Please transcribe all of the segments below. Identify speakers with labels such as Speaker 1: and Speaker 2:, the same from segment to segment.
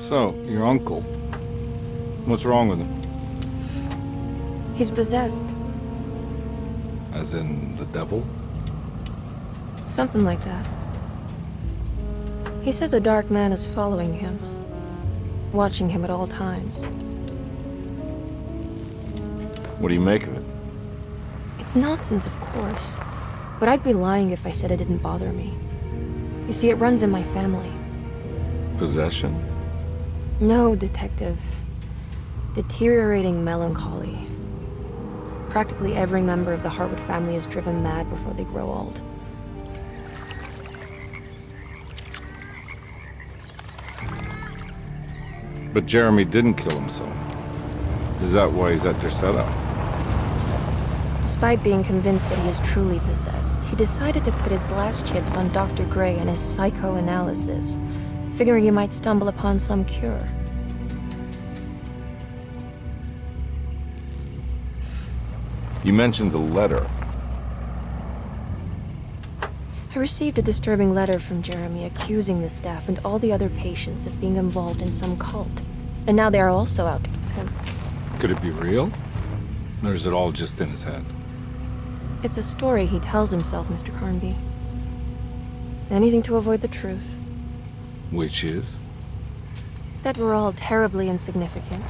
Speaker 1: So, your uncle. What's wrong with him?
Speaker 2: He's possessed.
Speaker 1: As in the devil?
Speaker 2: Something like that. He says a dark man is following him, watching him at all times.
Speaker 1: What do you make of it?
Speaker 2: It's nonsense, of course, but I'd be lying if I said it didn't bother me. You see, it runs in my family.
Speaker 1: Possession?
Speaker 2: No, Detective. Deteriorating melancholy. Practically every member of the Hartwood family is driven mad before they grow old.
Speaker 1: But Jeremy didn't kill himself. Is that why he's at your setup?
Speaker 2: Despite being convinced that he is truly possessed, he decided to put his last chips on Dr. Gray and his psychoanalysis, figuring he might stumble upon some cure.
Speaker 1: You mentioned the letter.
Speaker 2: I received a disturbing letter from Jeremy accusing the staff and all the other patients of being involved in some cult. And now they are also out to get him.
Speaker 1: Could it be real? Or is it all just in his head?
Speaker 2: It's a story he tells himself, Mr. Carnby. Anything to avoid the truth.
Speaker 1: Which is?
Speaker 2: That we're all terribly insignificant.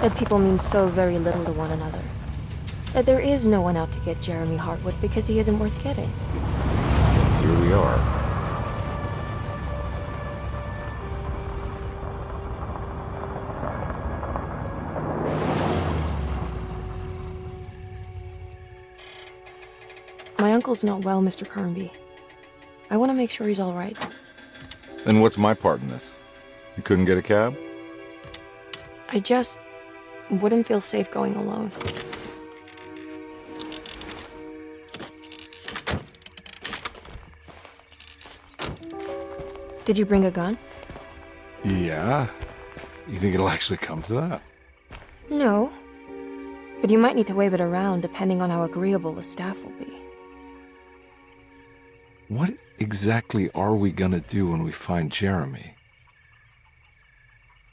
Speaker 2: That people mean so very little to one another. That there is no one out to get Jeremy Hartwood because he isn't worth getting.
Speaker 1: Here we are.
Speaker 2: My uncle's not well, Mr. Carnby. I want to make sure he's all right.
Speaker 1: Then what's my part in this? You couldn't get a cab?
Speaker 2: I just wouldn't feel safe going alone. Did you bring a gun?
Speaker 1: Yeah. You think it'll actually come to that?
Speaker 2: No. But you might need to wave it around depending on how agreeable the staff will be.
Speaker 1: What exactly are we gonna do when we find Jeremy?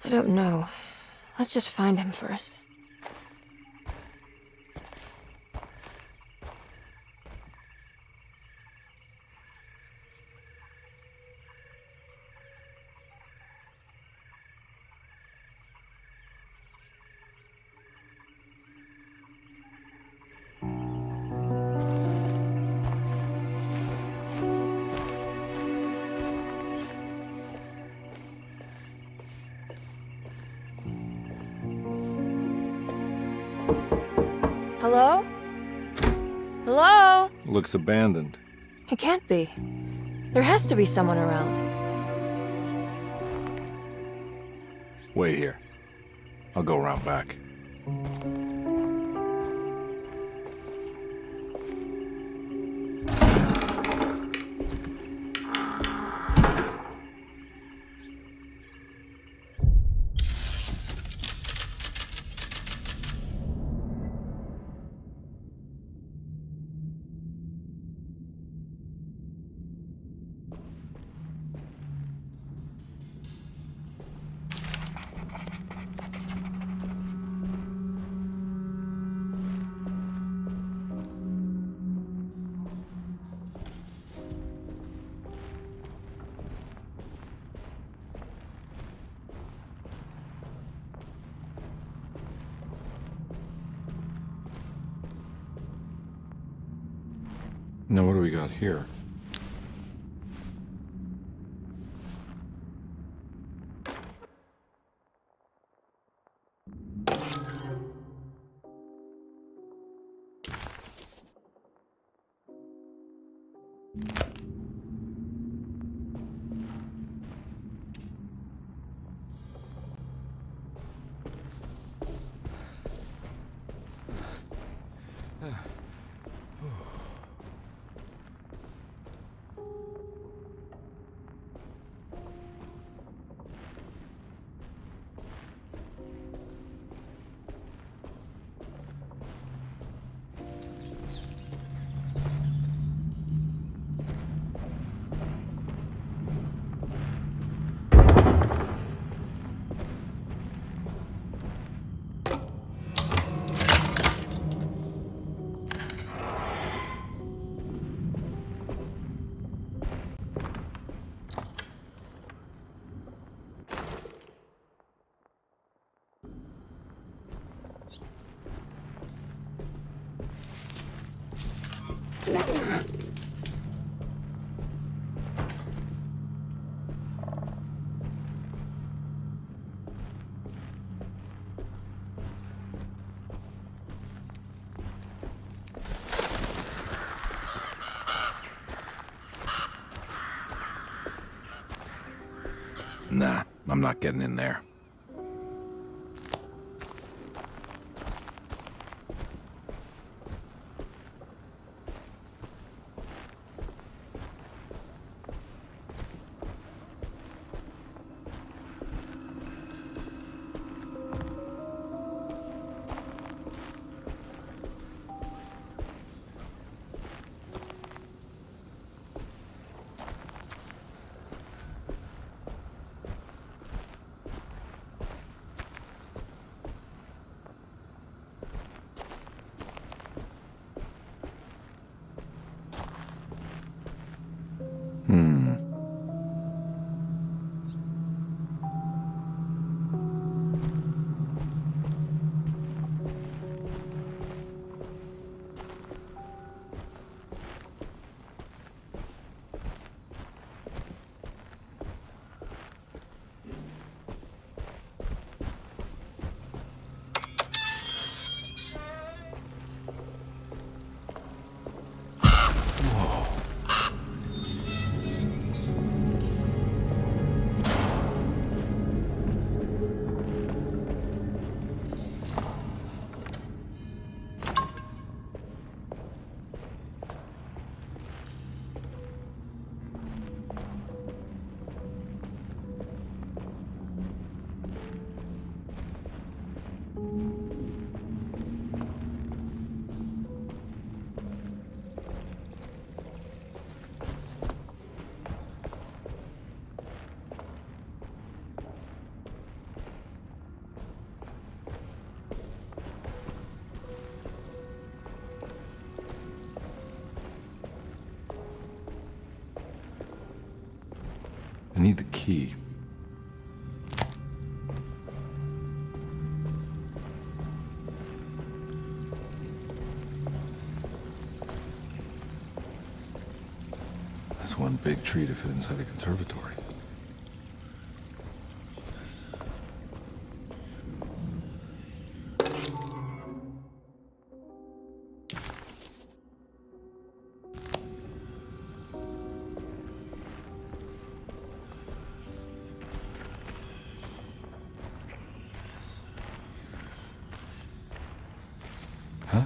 Speaker 2: I don't know. Let's just find him first. Hello? Hello?
Speaker 1: Looks abandoned.
Speaker 2: It can't be. There has to be someone around.
Speaker 1: Wait here. I'll go around back. Now what do we got here? Nah, I'm not getting in there. I need the key. That's one big tree to fit inside a conservatory. Huh?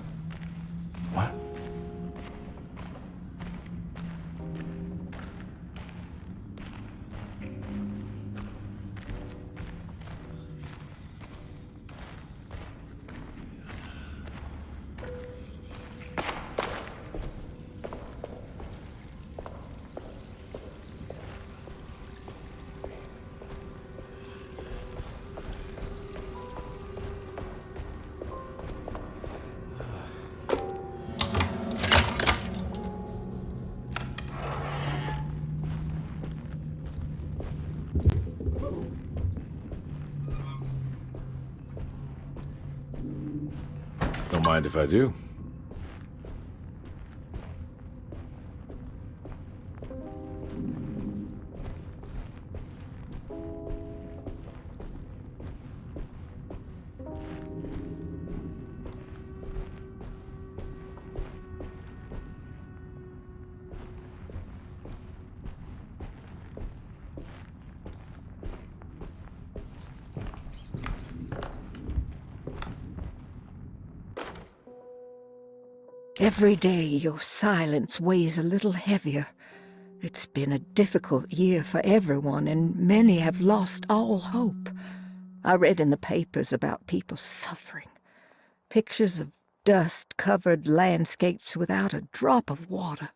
Speaker 1: What? Don't mind if I do.
Speaker 3: Every day your silence weighs a little heavier. It's been a difficult year for everyone, and many have lost all hope. I read in the papers about people suffering. Pictures of dust-covered landscapes without a drop of water.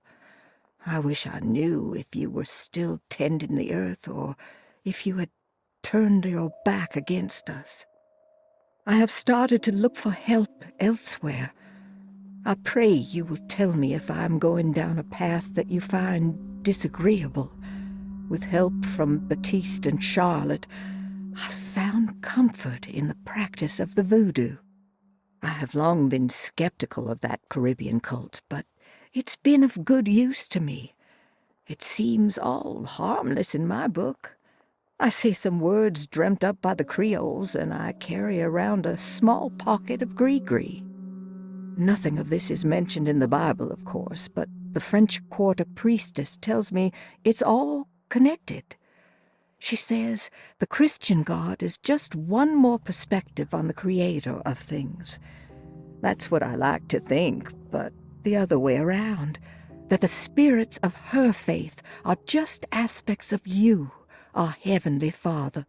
Speaker 3: I wish I knew if you were still tending the earth or if you had turned your back against us. I have started to look for help elsewhere. I pray you will tell me if I am going down a path that you find disagreeable. With help from Baptiste and Charlotte, I found comfort in the practice of the voodoo. I have long been skeptical of that Caribbean cult, but It's been of good use to me. It seems all harmless in my book. I say some words dreamt up by the Creoles, and I carry around a small pocket of gree-gree. Nothing of this is mentioned in the Bible, of course, but the French Quarter priestess tells me it's all connected. She says the Christian God is just one more perspective on the creator of things. That's what I like to think, but the other way around, that the spirits of her faith are just aspects of you, our Heavenly Father.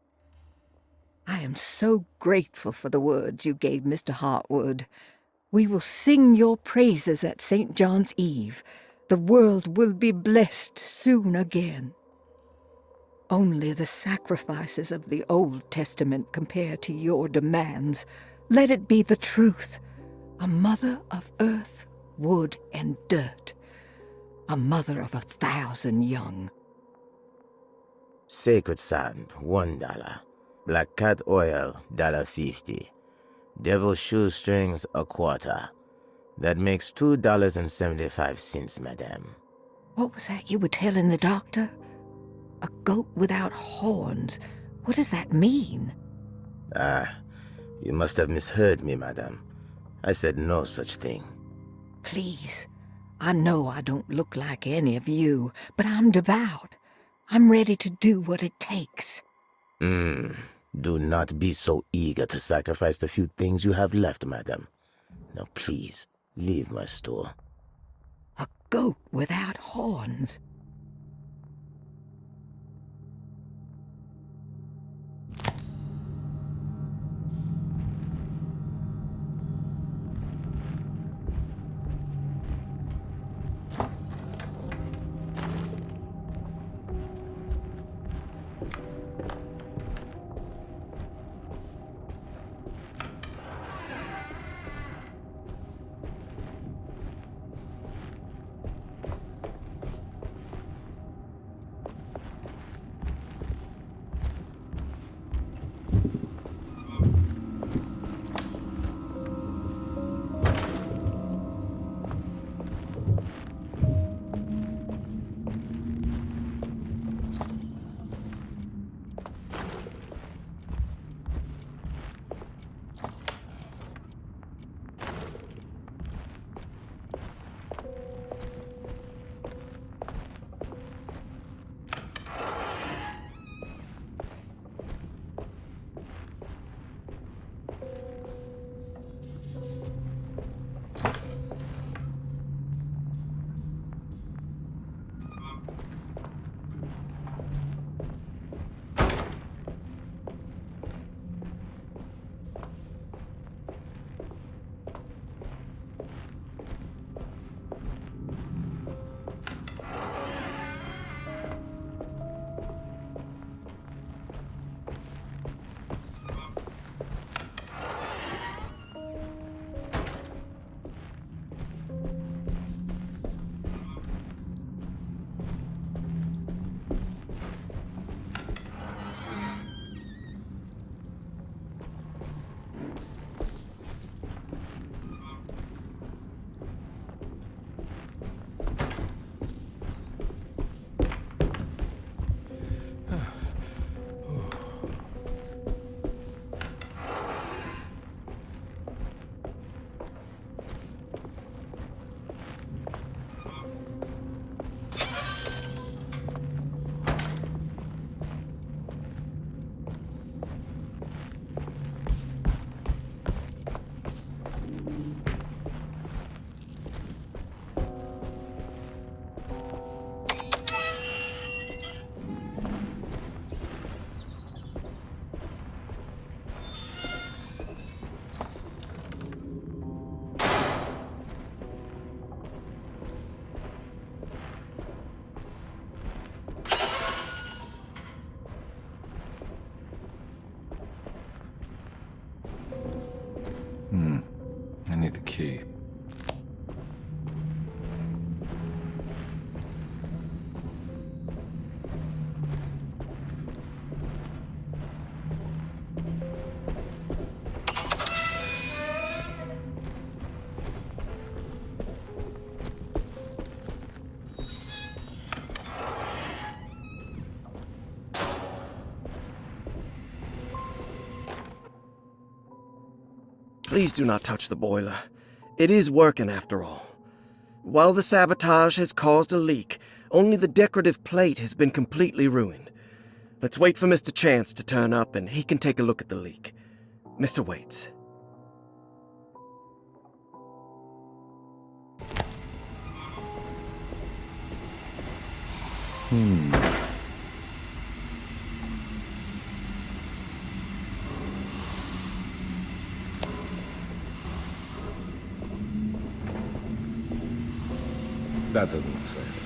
Speaker 3: I am so grateful for the words you gave Mr. Hartwood. We will sing your praises at St. John's Eve. The world will be blessed soon again. Only the sacrifices of the Old Testament compare to your demands. Let it be the truth. A mother of earth, wood, and dirt. A mother of 1,000 young.
Speaker 4: Sacred sand, $1. Black cat oil, $1.50. Devil shoestrings, a quarter. That makes $2.75, madame.
Speaker 3: What was that you were telling the doctor? A goat without horns. What does that mean?
Speaker 4: Ah, you must have misheard me, madame. I said no such thing.
Speaker 3: Please, I know I don't look like any of you, but I'm devout. I'm ready to do what it takes.
Speaker 4: Do not be so eager to sacrifice the few things you have left, madam. Now please, leave my store.
Speaker 3: A goat without horns.
Speaker 1: I need the key.
Speaker 5: Please do not touch the boiler. It is working after all. While the sabotage has caused a leak, only the decorative plate has been completely ruined. Let's wait for Mr. Chance to turn up and he can take a look at the leak. Mr. Waits.
Speaker 1: That doesn't look safe.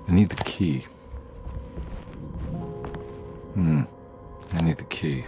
Speaker 1: I need the key. I need the key.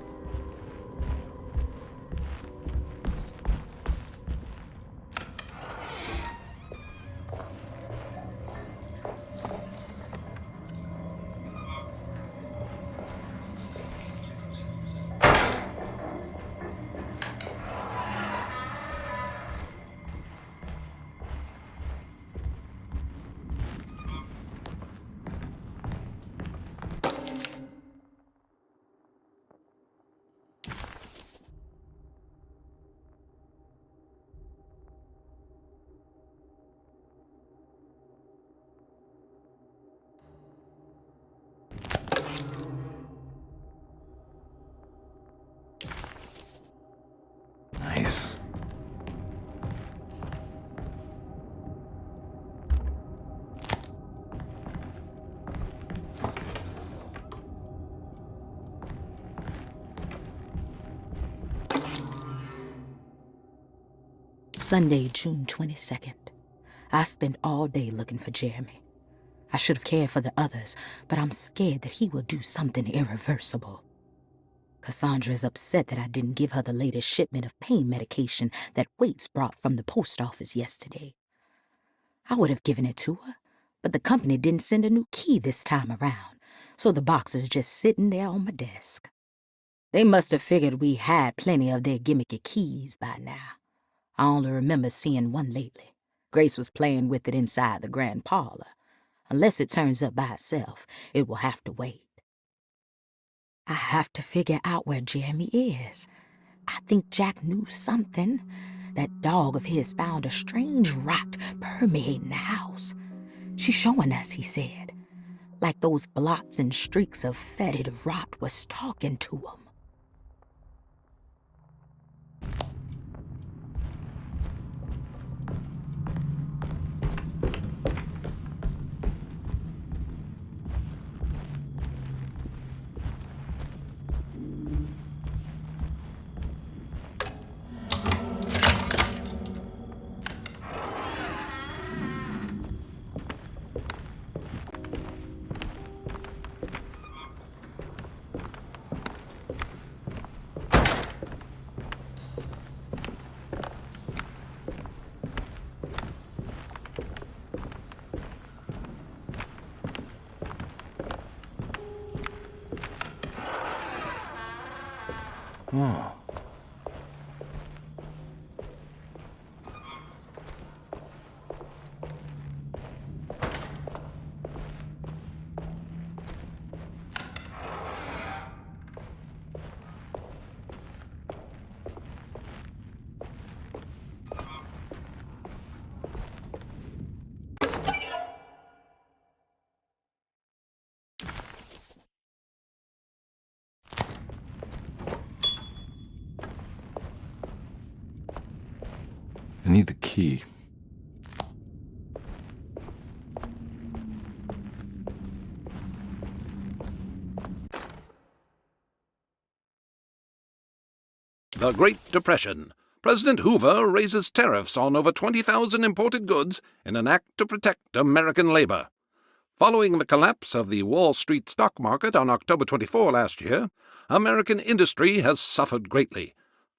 Speaker 1: Nice.
Speaker 6: Sunday, June 22nd. I spent all day looking for Jeremy. I should have cared for the others, but I'm scared that he will do something irreversible. Cassandra is upset that I didn't give her the latest shipment of pain medication that Waits brought from the post office yesterday. I would have given it to her, but the company didn't send a new key this time around, so the box is just sitting there on my desk. They must have figured we had plenty of their gimmicky keys by now. I only remember seeing one lately. Grace was playing with it inside the grand parlor. Unless it turns up by itself, it will have to wait. I have to figure out where Jeremy is. I think Jack knew something. That dog of his found a strange rot permeating the house. She's showing us, he said. Like those blots and streaks of fetid rot was talking to him.
Speaker 1: Oh. I need the key.
Speaker 7: The Great Depression. President Hoover raises tariffs on over 20,000 imported goods in an act to protect American labor. Following the collapse of the Wall Street stock market on October 24 last year, American industry has suffered greatly.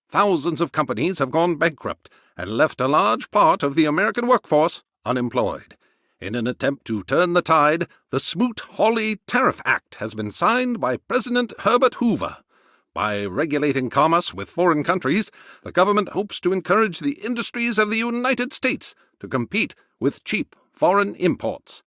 Speaker 7: Thousands of companies have gone bankrupt and left a large part of the American workforce unemployed. In an attempt to turn the tide, the Smoot-Hawley Tariff Act has been signed by President Herbert Hoover. By regulating commerce with foreign countries, the government hopes to encourage the industries of the United States to compete with cheap foreign imports.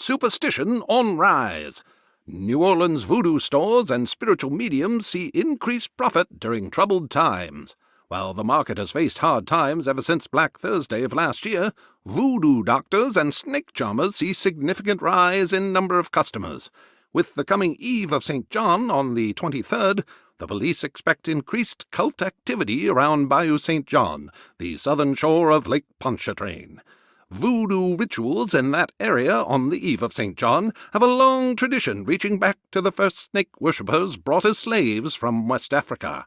Speaker 7: Superstition on rise. New Orleans voodoo stores and spiritual mediums see increased profit during troubled times. While the market has faced hard times ever since Black Thursday of last year, voodoo doctors and snake charmers see significant rise in number of customers. With the coming Eve of St. John on the 23rd, the police expect increased cult activity around Bayou St. John, the southern shore of Lake Pontchartrain. Voodoo rituals in that area on the Eve of St. John have a long tradition reaching back to the first snake worshippers brought as slaves from West Africa.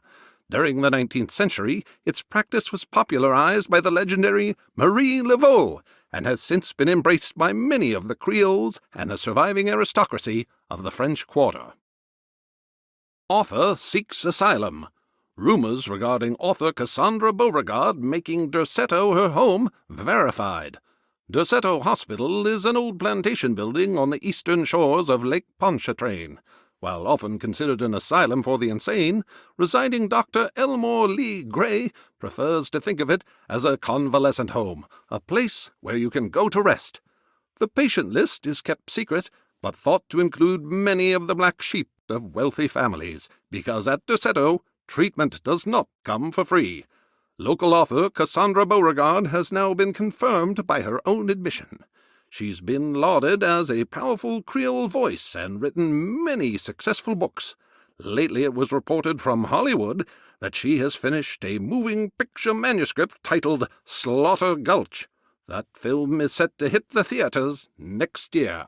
Speaker 7: During the 19th century, its practice was popularized by the legendary Marie Laveau and has since been embraced by many of the Creoles and the surviving aristocracy of the French Quarter. Author seeks asylum. Rumors regarding author Cassandra Beauregard making Derceto her home verified. Derceto Hospital is an old plantation building on the eastern shores of Lake Pontchartrain. While often considered an asylum for the insane, residing Dr. Elmore Lee Gray prefers to think of it as a convalescent home, a place where you can go to rest. The patient list is kept secret, but thought to include many of the black sheep of wealthy families, because at Derceto, treatment does not come for free. Local author Cassandra Beauregard has now been confirmed by her own admission. She's been lauded as a powerful Creole voice and written many successful books. Lately it was reported from Hollywood that she has finished a moving picture manuscript titled Slaughter Gulch. That film is set to hit the theaters next year.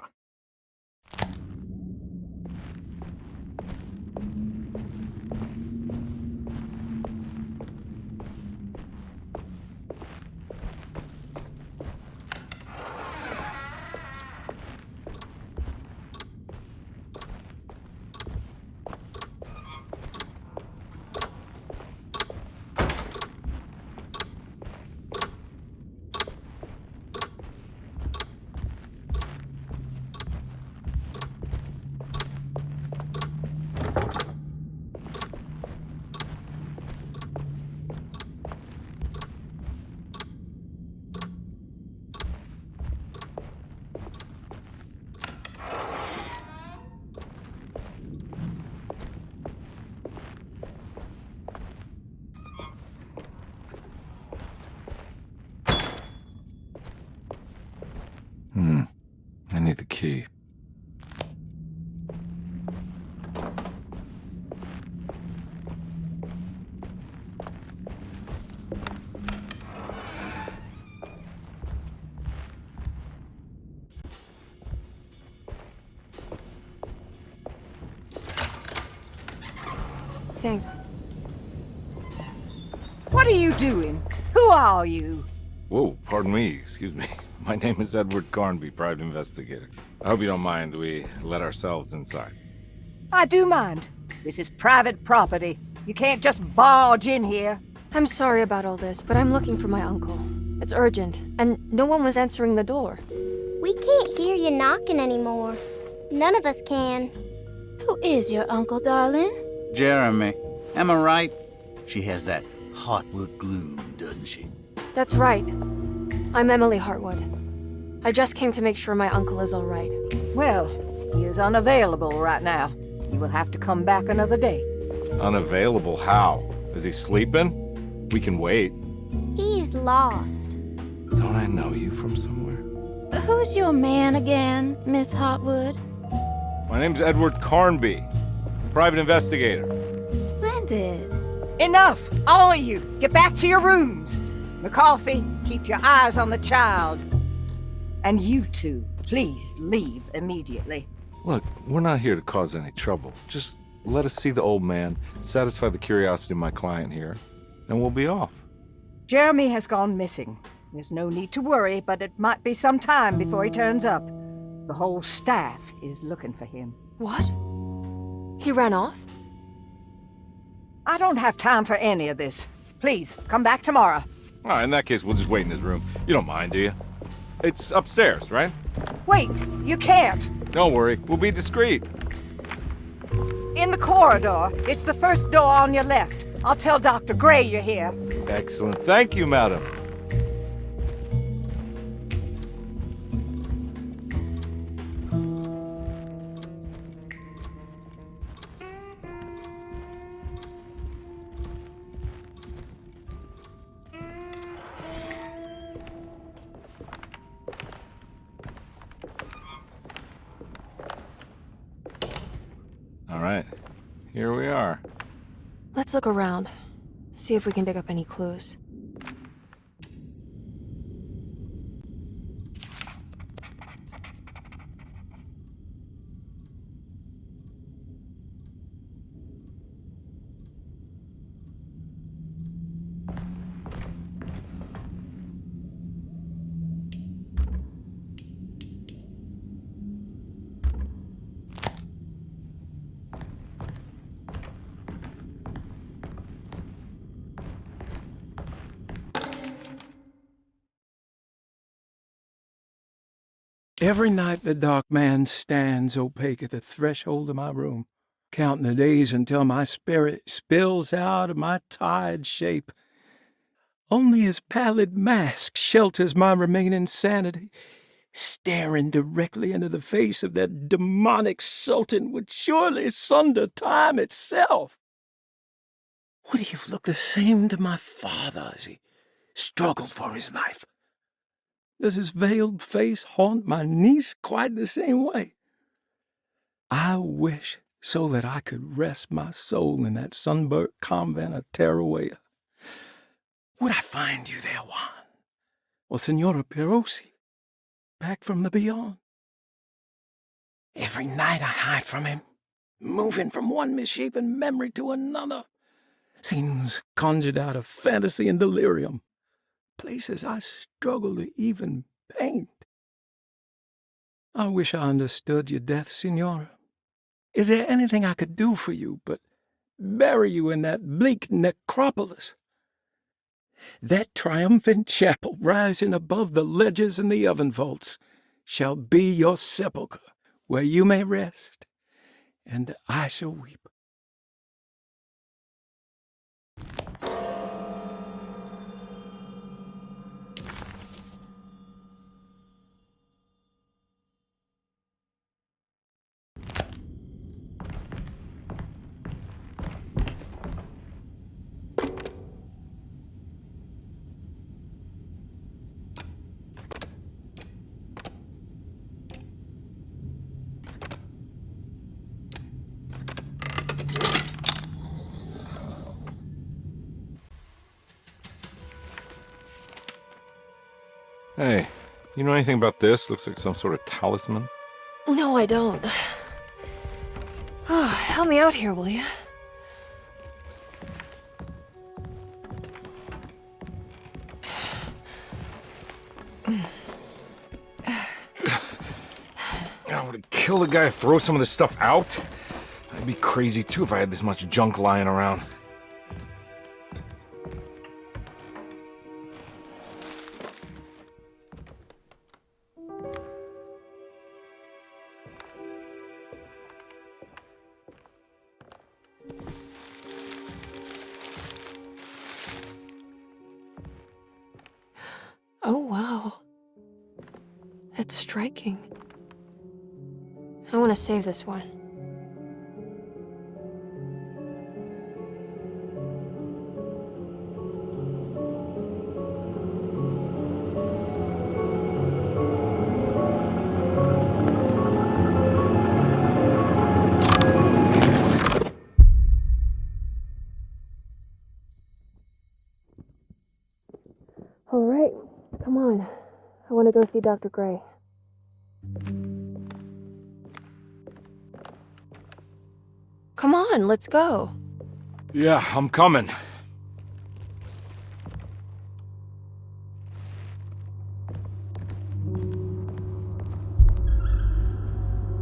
Speaker 1: I need the key.
Speaker 2: Thanks.
Speaker 3: What are you doing? Who are you?
Speaker 1: Whoa, pardon me, excuse me. My name is Edward Carnby, private investigator. I hope you don't mind we let ourselves inside.
Speaker 3: I do mind. This is private property. You can't just barge in here.
Speaker 2: I'm sorry about all this, but I'm looking for my uncle. It's urgent, and no one was answering the door.
Speaker 8: We can't hear you knocking anymore. None of us can.
Speaker 9: Who is your uncle, darling?
Speaker 10: Jeremy. Am I right? She has that Hartwood gloom, doesn't she?
Speaker 2: That's right. I'm Emily Hartwood. I just came to make sure my uncle is all right.
Speaker 3: Well, he is unavailable right now. You will have to come back another day.
Speaker 1: Unavailable how? Is he sleeping? We can wait.
Speaker 8: He's lost.
Speaker 1: Don't I know you from somewhere?
Speaker 9: Who's your man again, Miss Hartwood?
Speaker 1: My name's Edward Carnby, private investigator.
Speaker 9: Splendid.
Speaker 3: Enough! All of you! Get back to your rooms! McCarthy, keep your eyes on the child. And you two, please leave immediately.
Speaker 1: Look, we're not here to cause any trouble. Just let us see the old man, satisfy the curiosity of my client here, and we'll be off.
Speaker 3: Jeremy has gone missing. There's no need to worry, but it might be some time before he turns up. The whole staff is looking for him.
Speaker 2: What? He ran off?
Speaker 3: I don't have time for any of this. Please, come back tomorrow.
Speaker 1: All right, in that case, we'll just wait in his room. You don't mind, do you? It's upstairs, right?
Speaker 3: Wait, you can't.
Speaker 1: Don't worry, we'll be discreet.
Speaker 3: In the corridor. It's the first door on your left. I'll tell Dr. Gray you're here.
Speaker 1: Excellent. Thank you, madam. All right, here we are.
Speaker 2: Let's look around. See if we can pick up any clues.
Speaker 11: Every night the dark man stands opaque at the threshold of my room, counting the days until my spirit spills out of my tired shape. Only his pallid mask shelters my remaining sanity. Staring directly into the face of that demonic sultan would surely sunder time itself. Would he have looked the same to my father as he struggled for his life? Does his veiled face haunt my niece quite the same way? I wish so that I could rest my soul in that sunburnt convent of Tarawea. Would I find you there, Juan? Or Senora Perosi, back from the beyond? Every night I hide from him, moving from one misshapen memory to another. Scenes conjured out of fantasy and delirium. Places I struggle to even paint. I wish I understood your death, Signora. Is there anything I could do for you but bury you in that bleak necropolis? That triumphant chapel rising above the ledges and the oven vaults shall be your sepulchre, where you may rest, and I shall weep.
Speaker 1: Hey, you know anything about this? Looks like some sort of talisman.
Speaker 2: No, I don't. Oh, help me out here, will you?
Speaker 1: I would kill the guy to throw some of this stuff out. I'd be crazy too if I had this much junk lying around.
Speaker 2: Oh, wow. That's striking. I want to save this one. All right, come on. I want to go see Dr. Gray. Come on, let's go.
Speaker 1: Yeah, I'm coming.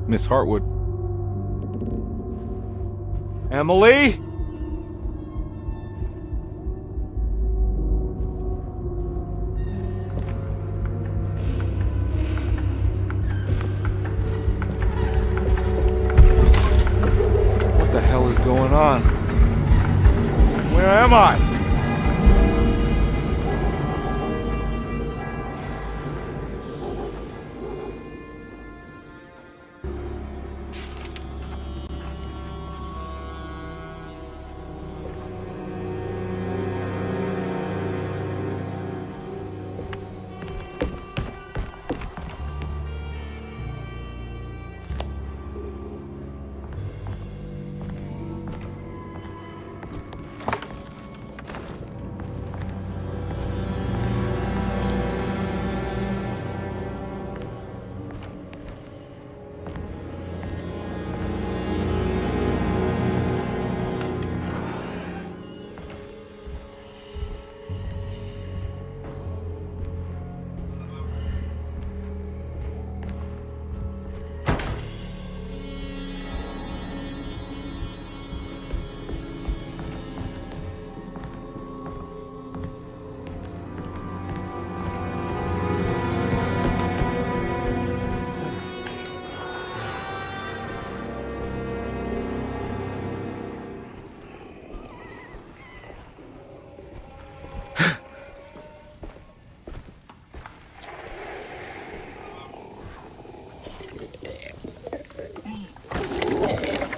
Speaker 1: Miss Hartwood. Emily? What the hell is going on? Where am I?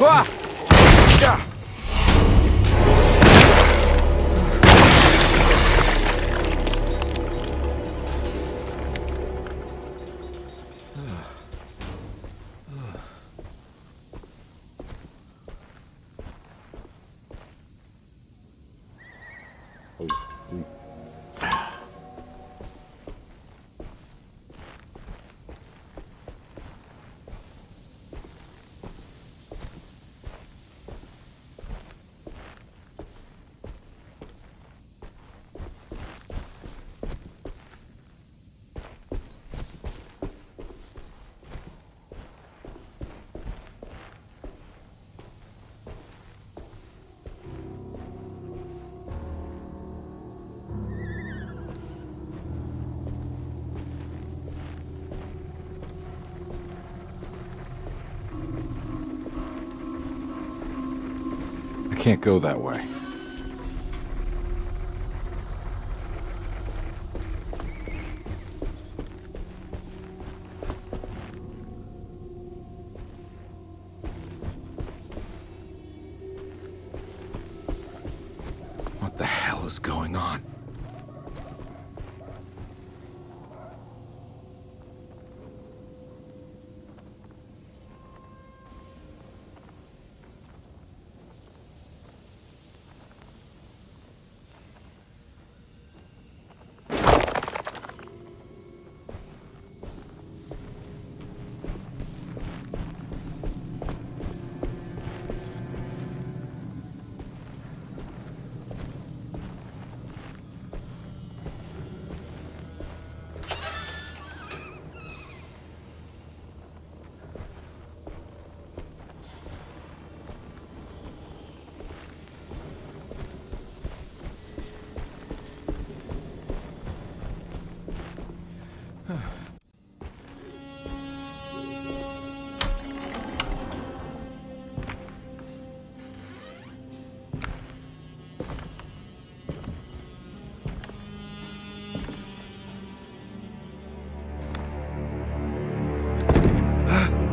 Speaker 1: Ah! Yeah. I can't go that way. What the hell is going on?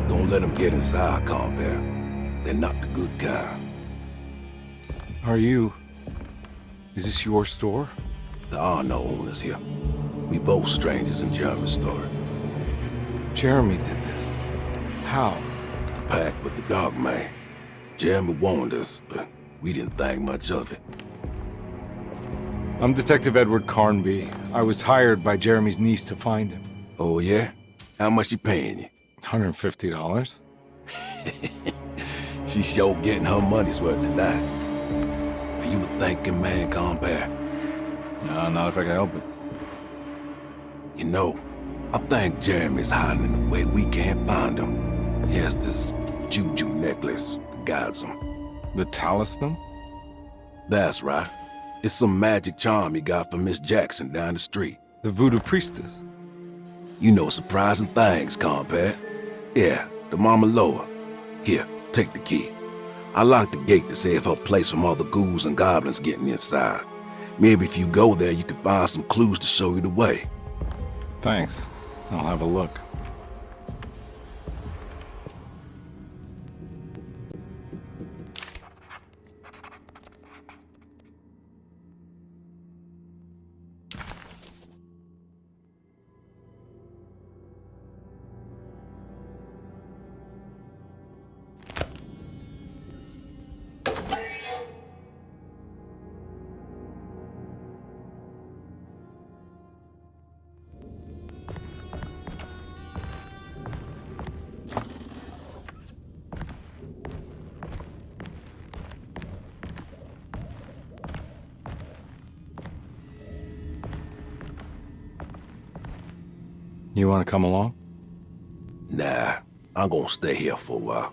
Speaker 12: Don't let them get inside, compare. They're not the good kind.
Speaker 1: Are you... Is this your store?
Speaker 12: There are no owners here. We both strangers in Jeremy's store.
Speaker 1: Jeremy did this. How?
Speaker 12: The pact with the Dog Man. Jeremy warned us, but we didn't think much of it.
Speaker 1: I'm Detective Edward Carnby. I was hired by Jeremy's niece to find him.
Speaker 12: Oh, yeah? How much she paying you?
Speaker 1: $150.
Speaker 12: She's sure getting her money's worth tonight. Are you a thinking man, compare?
Speaker 1: No, not if I can help it.
Speaker 12: You know, I think Jeremy's hiding in a way we can't find him. He has this juju necklace that guides him.
Speaker 1: The talisman?
Speaker 12: That's right. It's some magic charm he got from Miss Jackson down the street.
Speaker 1: The voodoo priestess?
Speaker 12: You know surprising things, compadre. Yeah, the Mama Loa. Here, take the key. I locked the gate to save her place from all the ghouls and goblins getting inside. Maybe if you go there, you can find some clues to show you the way.
Speaker 1: Thanks. I'll have a look. You want to come along?
Speaker 12: Nah, I'm gonna stay here for a while.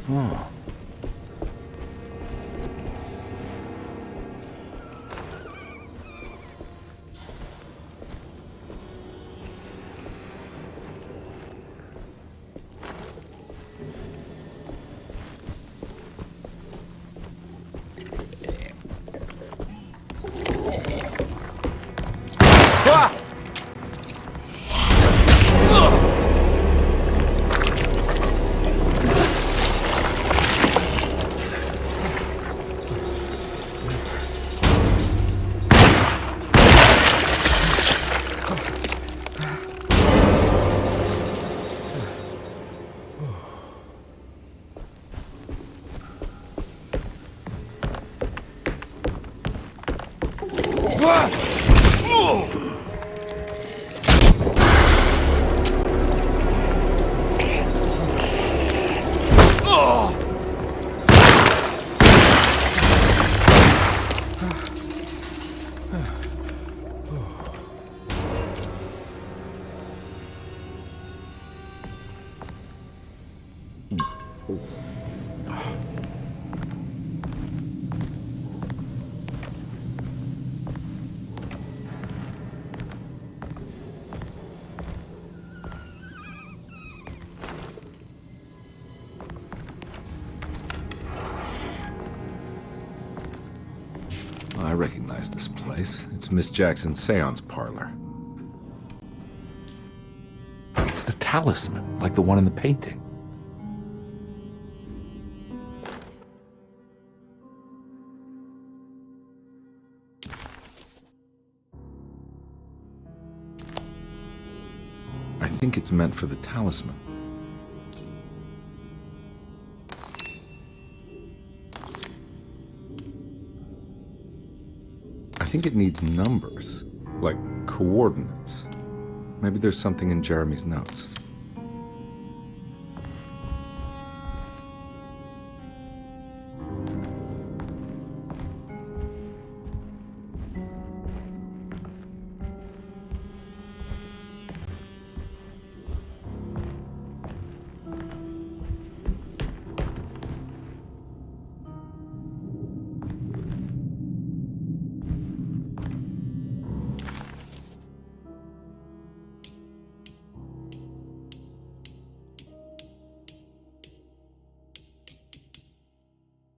Speaker 1: Oh. I recognize this place. It's Miss Jackson's seance parlor. It's the talisman, like the one in the painting. I think it's meant for the talisman. I think it needs numbers, like coordinates. Maybe there's something in Jeremy's notes.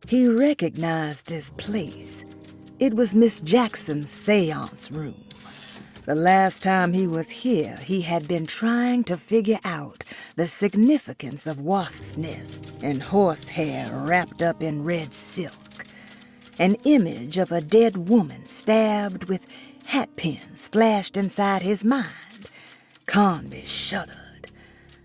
Speaker 3: He recognized this place. It was Miss Jackson's seance room. The last time he was here, he had been trying to figure out the significance of wasps' nests and horsehair wrapped up in red silk. An image of a dead woman stabbed with hatpins flashed inside his mind. Conby shuddered.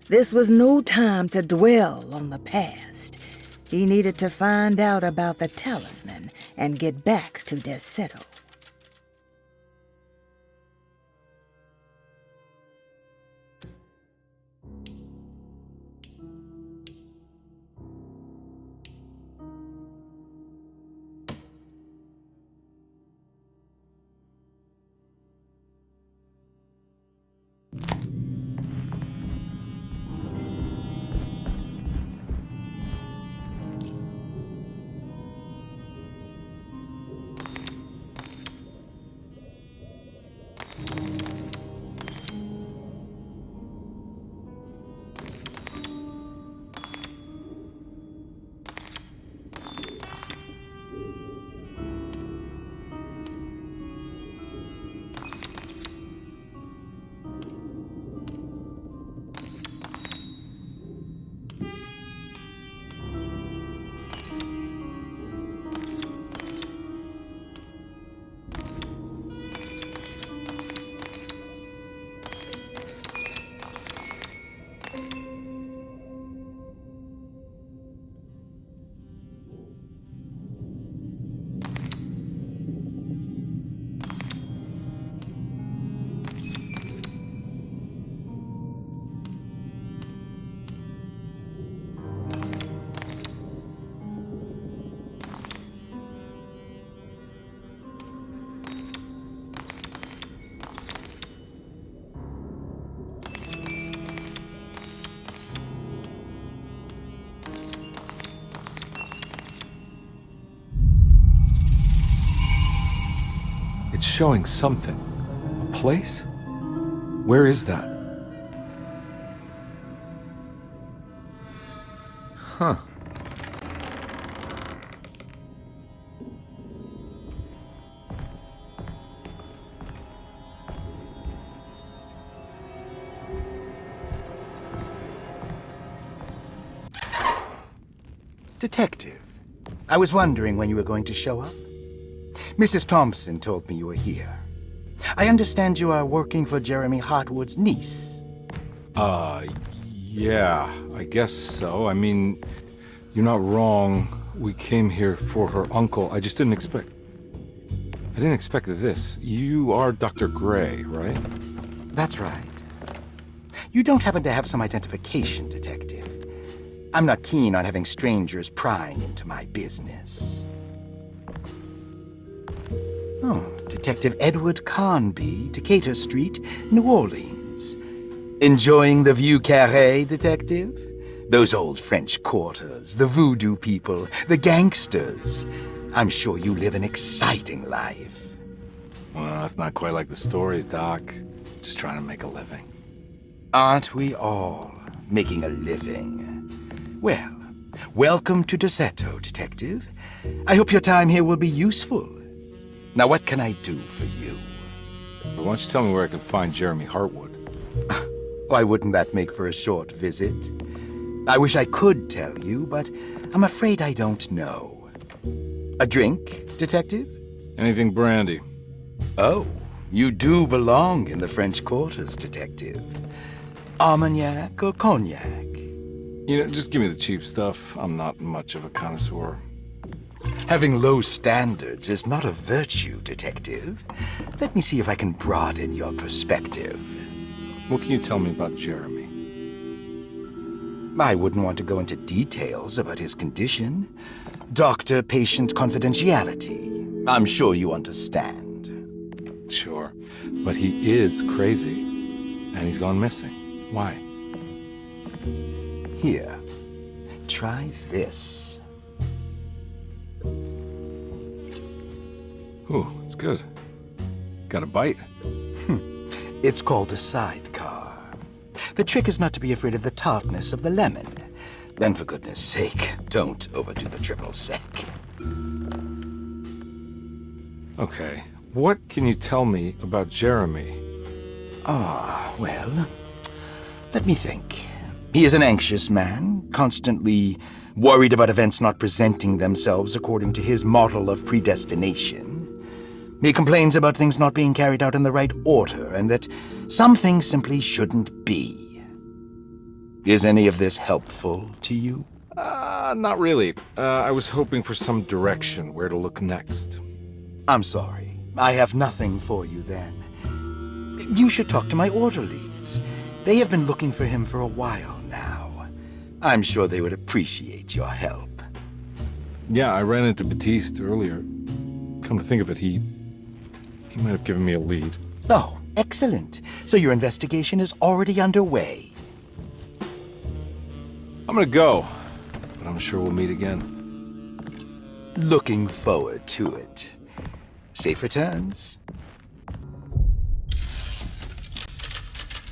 Speaker 3: This was no time to dwell on the past. He needed to find out about the talisman and get back to Derceto.
Speaker 1: It's showing something. A place? Where is that? Huh.
Speaker 10: Detective, I was wondering when you were going to show up. Mrs. Thompson told me you were here. I understand you are working for Jeremy Hartwood's niece.
Speaker 1: Yeah, I guess so. I mean, you're not wrong. We came here for her uncle. I didn't expect this. You are Dr. Gray, right?
Speaker 10: That's right. You don't happen to have some identification, Detective. I'm not keen on having strangers prying into my business. Oh, Detective Edward Conby, Decatur Street, New Orleans. Enjoying the Vieux Carré, Detective? Those old French quarters, the voodoo people, the gangsters. I'm sure you live an exciting life.
Speaker 1: Well, it's not quite like the stories, Doc. Just trying to make a living.
Speaker 10: Aren't we all making a living? Well, welcome to Derceto, Detective. I hope your time here will be useful. Now, what can I do for you?
Speaker 1: But why don't you tell me where I can find Jeremy Hartwood?
Speaker 10: Why wouldn't that make for a short visit? I wish I could tell you, but I'm afraid I don't know. A drink, Detective?
Speaker 1: Anything brandy.
Speaker 10: Oh, you do belong in the French Quarters, Detective. Armagnac or cognac?
Speaker 1: You know, just give me the cheap stuff. I'm not much of a connoisseur.
Speaker 10: Having low standards is not a virtue, Detective. Let me see if I can broaden your perspective.
Speaker 1: What can you tell me about Jeremy?
Speaker 10: I wouldn't want to go into details about his condition. Doctor-patient confidentiality. I'm sure you understand.
Speaker 1: Sure, but he is crazy, and he's gone missing. Why?
Speaker 10: Here, try this.
Speaker 1: Ooh, it's good. Got a bite?
Speaker 10: It's called a sidecar. The trick is not to be afraid of the tartness of the lemon. Then, for goodness sake, don't overdo the triple sec.
Speaker 1: Okay, what can you tell me about Jeremy?
Speaker 10: Well, let me think. He is an anxious man, constantly worried about events not presenting themselves according to his model of predestination. He complains about things not being carried out in the right order, and that some things simply shouldn't be. Is any of this helpful to you?
Speaker 1: Not really. I was hoping for some direction where to look next.
Speaker 10: I'm sorry. I have nothing for you then. You should talk to my orderlies. They have been looking for him for a while now. I'm sure they would appreciate your help.
Speaker 1: Yeah, I ran into Batiste earlier. Come to think of it, he might have given me a lead.
Speaker 10: Oh, excellent. So your investigation is already underway.
Speaker 1: I'm gonna go, but I'm sure we'll meet again.
Speaker 10: Looking forward to it. Safe returns.